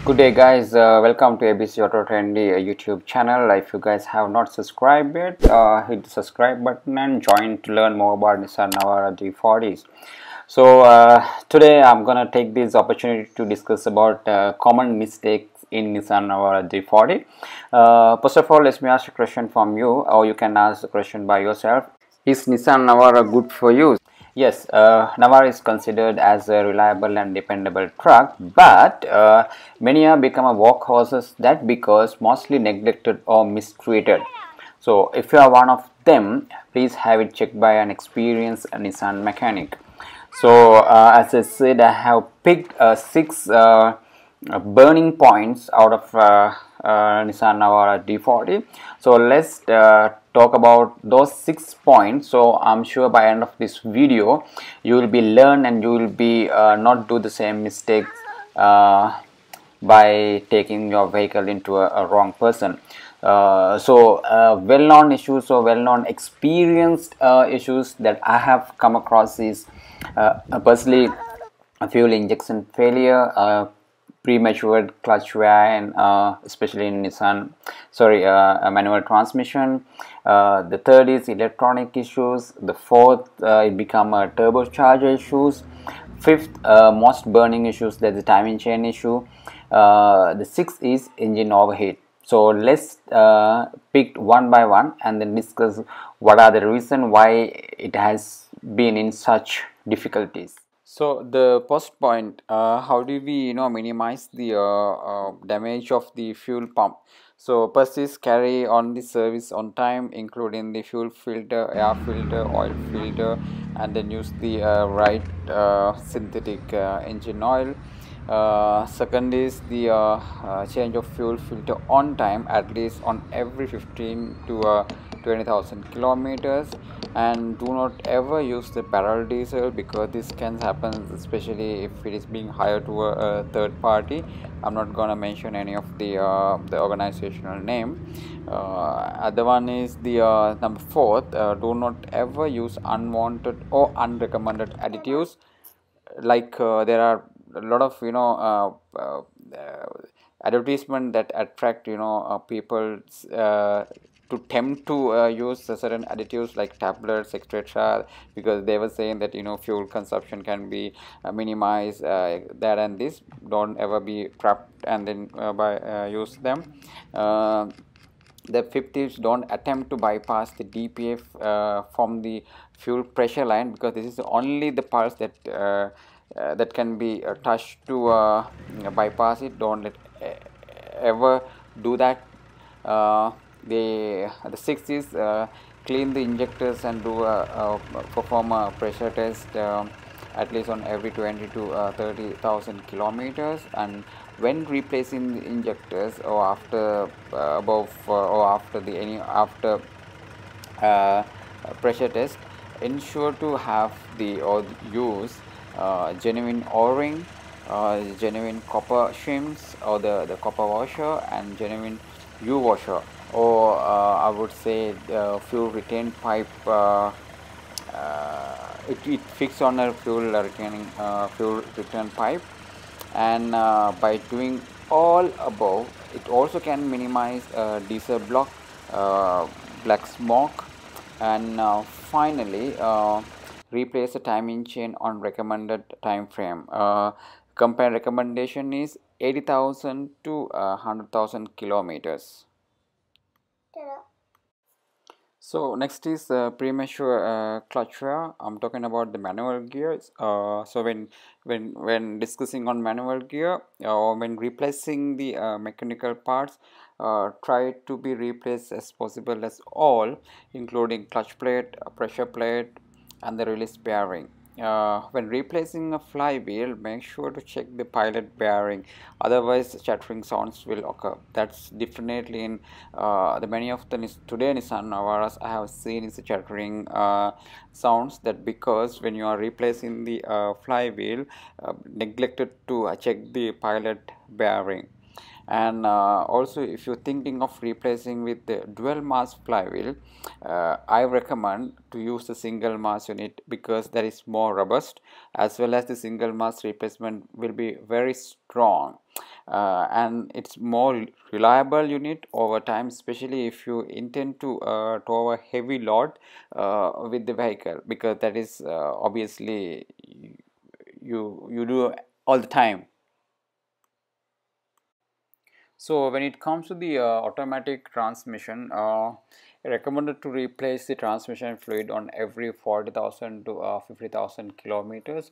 Good day guys, welcome to ABC Auto Trendy YouTube channel. If you guys have not subscribed yet, hit the subscribe button and join to learn more about Nissan Navara D40s. So today I'm gonna take this opportunity to discuss about common mistakes in Nissan Navara D40. First of all, let me ask a question from you, or you can ask the question by yourself. Is Nissan Navara good for you? Yes, Navara is considered as a reliable and dependable truck, but many have become a workhorses that because mostly neglected or mistreated. So if you are one of them, please have it checked by an experienced Nissan mechanic. So as I said, I have picked six burning points out of Nissan Navara D40. So let's talk about those 6 points. So I'm sure by end of this video you will be learn and you will be not do the same mistakes by taking your vehicle into a wrong person. Well-known issues or well-known experienced issues that I have come across is personally fuel injection failure, premature clutch wear, and especially in a manual transmission. The third is electronic issues. The fourth, it become a turbocharger issues. Fifth, most burning issues, that's the timing chain issue. The sixth is engine overheat. So let's pick one by one and then discuss what are the reason why it has been in such difficulties. So the first point, how do we minimize the damage of the fuel pump? So first is carry on the service on time, including the fuel filter, air filter, oil filter, and then use the right synthetic engine oil. Second is the change of fuel filter on time, at least on every 15 to 20,000 kilometers, and do not ever use the barrel diesel because this can happen especially if it is being hired to a third party. I'm not gonna mention any of the organizational name. Other one is the number fourth, do not ever use unwanted or unrecommended additives. Like there are a lot of advertisement that attract people to tempt to use certain additives like tablets, etc., because they were saying that fuel consumption can be minimized, that and this. Don't ever be trapped and then use them. The fifth is don't attempt to bypass the DPF from the fuel pressure line, because this is only the parts that that can be touched to bypass it. Don't ever do that. The sixth is clean the injectors and perform a pressure test at least on every 20 to 30,000 kilometers, and when replacing the injectors or after pressure test, ensure to have the or use genuine o-ring, genuine copper shims or the copper washer, and genuine U washer, or I would say fuel retain pipe. It fixed on a fuel return pipe, and by doing all above, it also can minimize diesel block, black smoke, and finally replace the timing chain on recommended time frame. Compare recommendation is 80,000 to 100,000 kilometers. So next is premature clutch wear. I'm talking about the manual gears. So when discussing on manual gear, or when replacing the mechanical parts, try to be replaced as possible as all, including clutch plate, pressure plate, and the release bearing. When replacing a flywheel, make sure to check the pilot bearing, otherwise chattering sounds will occur. That's definitely in the many of the today Nissan Navaras I have seen is chattering sounds, that because when you are replacing the flywheel, neglected to check the pilot bearing. And also, if you're thinking of replacing with the dual mass flywheel, I recommend to use the single mass unit because that is more robust, as well as the single mass replacement will be very strong, and it's more reliable unit over time, especially if you intend to tow a heavy load with the vehicle, because that is obviously you do all the time. So when it comes to the automatic transmission, recommended to replace the transmission fluid on every 40,000 to 50,000 kilometers.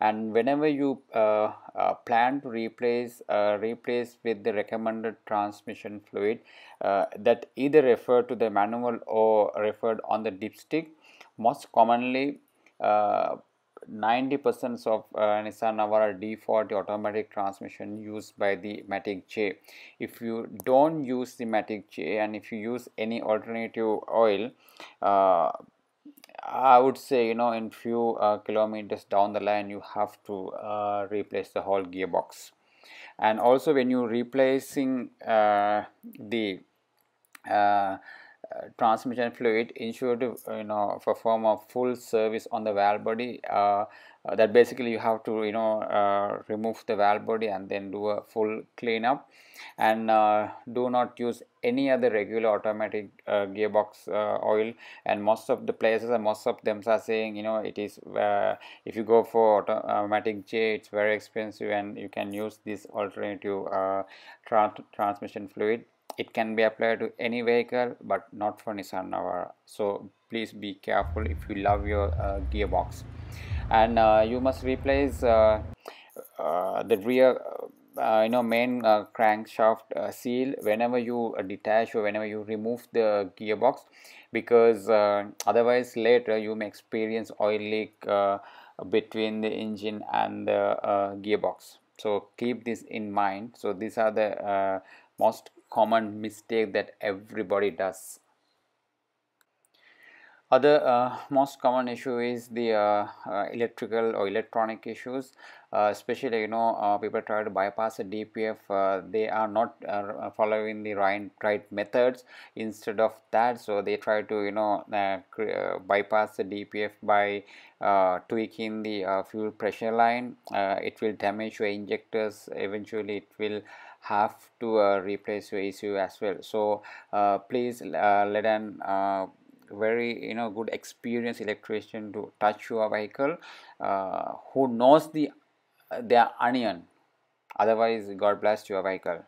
And whenever you plan to replace with the recommended transmission fluid, that either refer to the manual or referred on the dipstick. Most commonly, 90% of Nissan Navara D40 automatic transmission used by the Matic J. If you don't use the Matic J and if you use any alternative oil, I would say, in few kilometers down the line, you have to replace the whole gearbox. And also, when you replacing the transmission fluid, ensure to perform a full service on the valve body. That basically you have to remove the valve body and then do a full cleanup, and do not use any other regular automatic gearbox oil. And most of the places and most of them are saying, it is if you go for automatic J, it's very expensive, and you can use this alternative transmission fluid. It can be applied to any vehicle, but not for Nissan Navara. So please be careful if you love your gearbox. And you must replace the rear main crankshaft seal whenever you detach or whenever you remove the gearbox, because otherwise later you may experience oil leak between the engine and the gearbox. So keep this in mind. So these are the most common mistake that everybody does. Other most common issue is the electrical or electronic issues, especially people try to bypass a DPF. They are not following the right methods. Instead of that, so they try to bypass the DPF by tweaking the fuel pressure line. It will damage your injectors. Eventually it will have to replace your ECU as well. So please let an very good experienced electrician to touch your vehicle, who knows their onion. Otherwise, God bless your vehicle.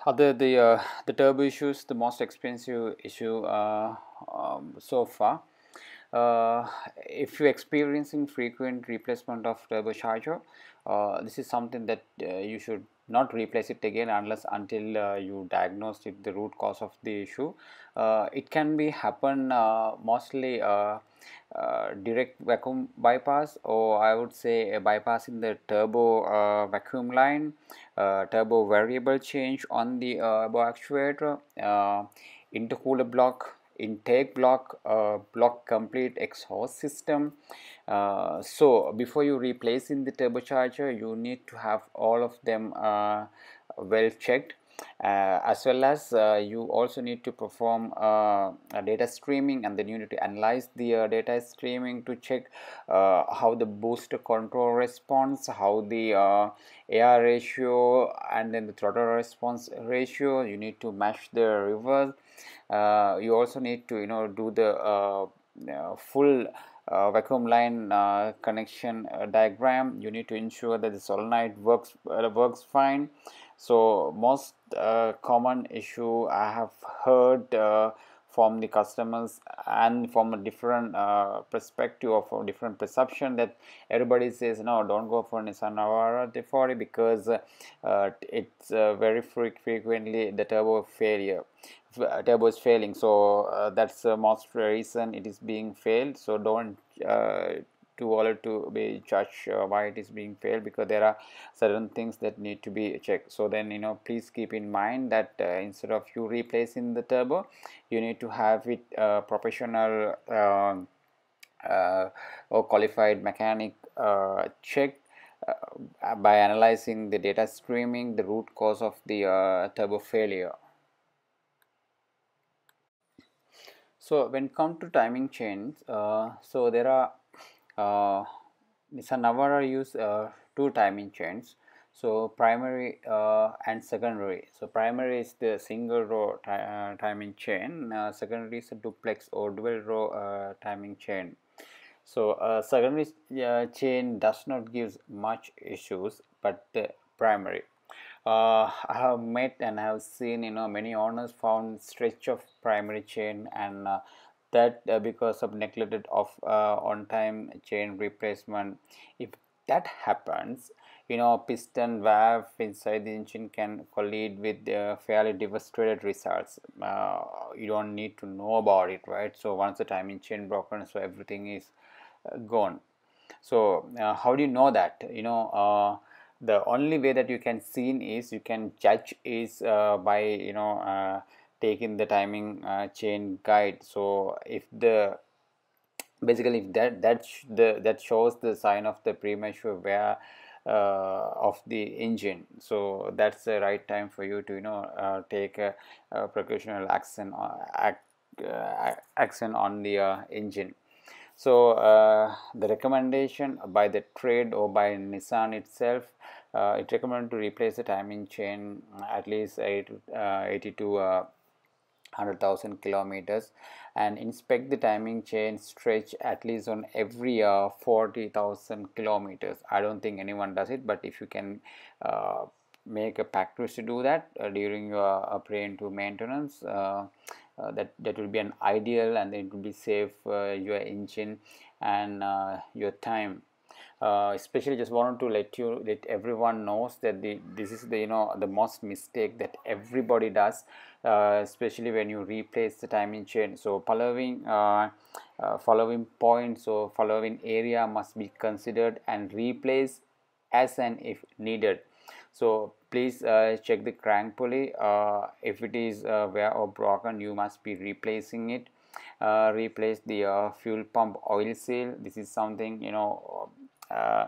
Other the turbo issues, the most expensive issue so far. uh, if you're experiencing frequent replacement of turbocharger, this is something that you should not replace it again unless until you diagnose it, the root cause of the issue. It can be happen mostly direct vacuum bypass, or I would say a bypass in the turbo vacuum line, turbo variable change on the actuator, intercooler block, intake block, block complete exhaust system. So before you replace in the turbocharger, you need to have all of them well checked. As well as you also need to perform data streaming, and then you need to analyze the data streaming to check how the booster control response, how the air ratio, and then the throttle response ratio. You need to match the reverse. You also need to do the full vacuum line connection diagram. You need to ensure that the solenoid works fine. So most common issue I have heard from the customers, and from a different perspective or from different perception, that everybody says, no, don't go for Nissan Navara D40 because it's very frequently the turbo is failing. So that's the most reason it is being failed. So don't too early to be judged why it is being failed, because there are certain things that need to be checked. So then please keep in mind that instead of you replacing the turbo, you need to have it professional or qualified mechanic checked, by analyzing the data streaming the root cause of the turbo failure. So when come to timing chains, so there are Nissan Navara use two timing chains. So primary and secondary. So primary is the single row timing chain. Secondary is a duplex or dual row timing chain. So secondary chain does not give much issues, but the primary. I have met and have seen many owners found stretch of primary chain, and that because of neglected of on time chain replacement. If that happens, piston valve inside the engine can collide with fairly devastated results. You don't need to know about it, right? So once the timing chain broken, so everything is gone. So how do you know that? The only way that you can see is you can judge is by taking the timing chain guide. So if the basically if that shows the sign of the premature wear of the engine, so that's the right time for you to take a precautionary action on the engine. So the recommendation by the trade or by Nissan itself, it recommended to replace the timing chain at least 80 to 100,000 kilometers, and inspect the timing chain stretch at least on every 40,000 kilometers. I don't think anyone does it, but if you can make a practice to do that during your preventive maintenance, that will be an ideal, and it will be save your engine and your time. Especially just wanted to let everyone knows that this is the the most mistake that everybody does, especially when you replace the timing chain. So following points or following area must be considered and replaced as and if needed. So please check the crank pulley. If it is wear or broken, you must be replacing it. Replace the fuel pump oil seal. This is something uh,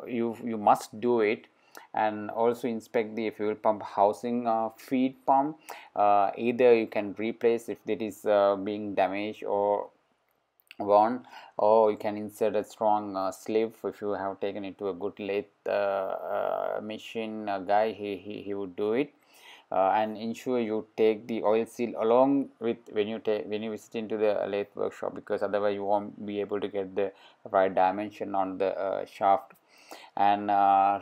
you must do it. And also inspect the fuel pump housing feed pump. Either you can replace if it is being damaged or worn, or you can insert a strong sleeve. If you have taken it to a good lathe machine guy, he would do it. And ensure you take the oil seal along with when you visit into the lathe workshop, because otherwise you won't be able to get the right dimension on the shaft. And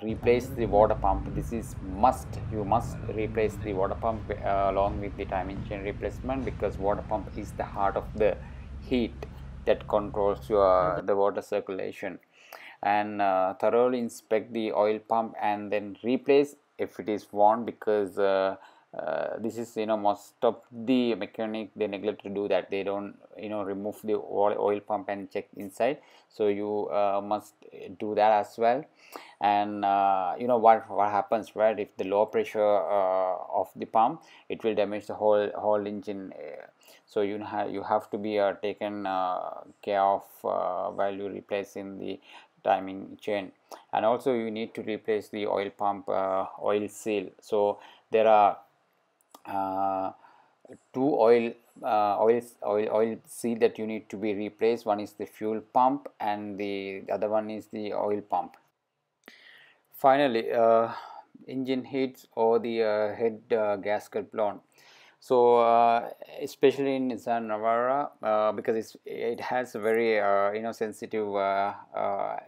replace the water pump. This is must. You must replace the water pump along with the timing chain replacement, because water pump is the heart of the heat that controls the water circulation. And thoroughly inspect the oil pump and then replace if it is worn, because this is most of the mechanic, they neglect to do that. They don't remove the oil pump and check inside. So you must do that as well. And what happens, right? If the low pressure of the pump, it will damage the whole engine. So you have to be taken care of while you replacing the timing chain. And also you need to replace the oil pump oil seal. So there are two oil seal that you need to be replaced. One is the fuel pump and the other one is the oil pump. Finally, engine heats or the head gasket blown. So especially in Nissan Navara, because it has a very sensitive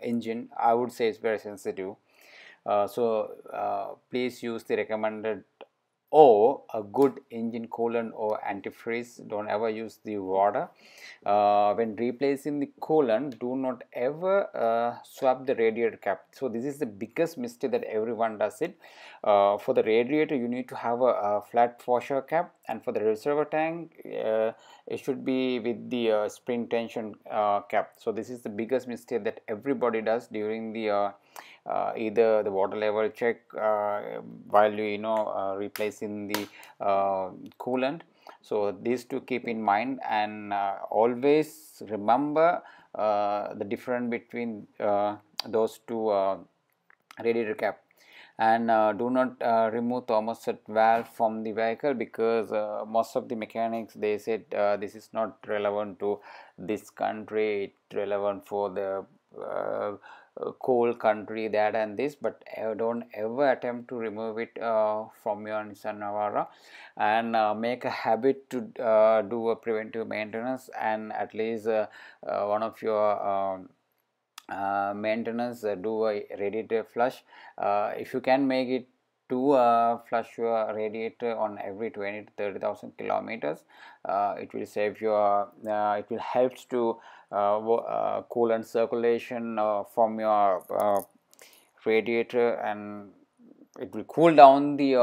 engine. I would say it's very sensitive. So please use the recommended or a good engine coolant or antifreeze. Don't ever use the water. When replacing the coolant, do not ever swap the radiator cap. So this is the biggest mistake that everyone does it. For the radiator, you need to have a flat washer cap, and for the reservoir tank, it should be with the spring tension cap. So this is the biggest mistake that everybody does during the either the water level check while you replacing the coolant. So these to keep in mind, and always remember the difference between those two radiator cap. And do not remove thermostat valve from the vehicle, because most of the mechanics, they said this is not relevant to this country, it's relevant for the cold country, that and this, but don't ever attempt to remove it from your Nissan Navara, and make a habit to do a preventive maintenance, and at least one of your maintenance, do a radiator flush. If you can make it to flush your radiator on every 20 to 30,000 kilometers, it will save your it will help to coolant circulation from your radiator, and it will cool down the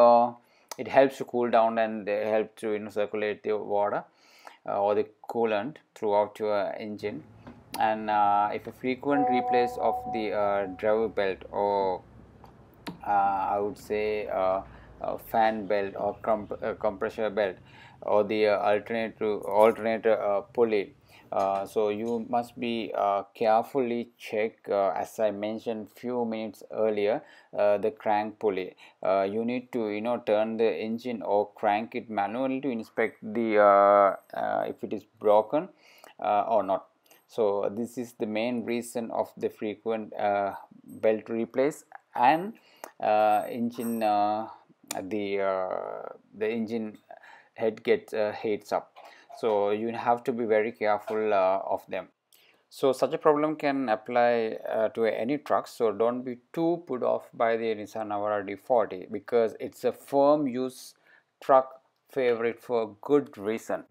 it helps to cool down, and help to, you know, circulate the water or the coolant throughout your engine. And if a frequent replace of the driver belt, or I would say fan belt, or compressor belt, or the alternator pulley. So you must be carefully check, as I mentioned few minutes earlier, the crank pulley. You need to, you know, turn the engine or crank it manually to inspect the if it is broken or not. So this is the main reason of the frequent belt replace, and engine the engine head gets heats up. So you have to be very careful of them. So such a problem can apply to any truck. So don't be too put off by the Nissan Navara D40, because it's a firm use truck favorite for good reason.